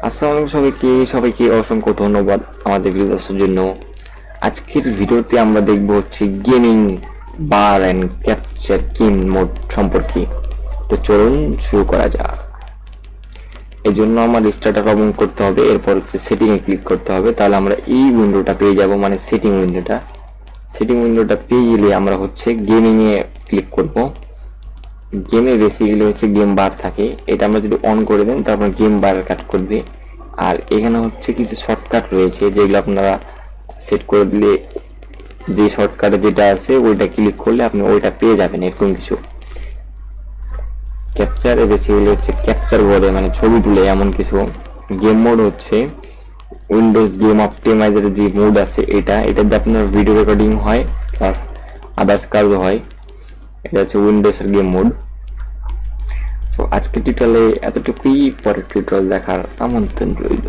আসসালামু আলাইকুম সবাইকে অসংখ্য ধন্যবাদ আমাদের ভিডিও দেখার জন্য। আজকের ভিডিওতে আমরা দেখব হচ্ছে গেমিং বার এন্ড ক্যাপচার কিন মোড সম্পর্কে। তো চলুন শুরু করা যাক। এই জন্য আমার স্টার্টার ওপেন করতে হবে, এরপর হচ্ছে সেটিং এ ক্লিক করতে হবে, তাহলে আমরা এই উইন্ডোটা পেয়ে যাব, মানে সেটিং উইন্ডোটা পেয়ে গেলে আমরা হচ্ছে গেমিং এ ক্লিক করব। গেমে বেসিক্যালি হচ্ছে গেম বার থাকে, এটা আমরা যদি অন করে দেন তারপর গেম বার কাট করবে। আর এখানে হচ্ছে কিছু শর্টকাট রয়েছে যেগুলো আপনারা সেট করে দিলে, যে শর্টকাটে যেটা আছে ওইটা ক্লিক করলে আপনি ওইটা পেয়ে যাবেন। এরকম কিছু ক্যাপচারে বেসিক্যালি হচ্ছে ক্যাপচার বলে, মানে ছবি তুলে এমন কিছু। গেম মোড হচ্ছে উইন্ডোজ গেম অপটিমাইজার যে মোড আছে এটাতে আপনার ভিডিও রেকর্ডিং হয় প্লাস আদার্স কাজও হয়। এটা হচ্ছে উইন্ডোজের গেম মোড। তো আজকের টিউটোরিয়ালে এতটুকুই, পরের টিউটোরিয়াল দেখার আমন্ত্রণ রইল।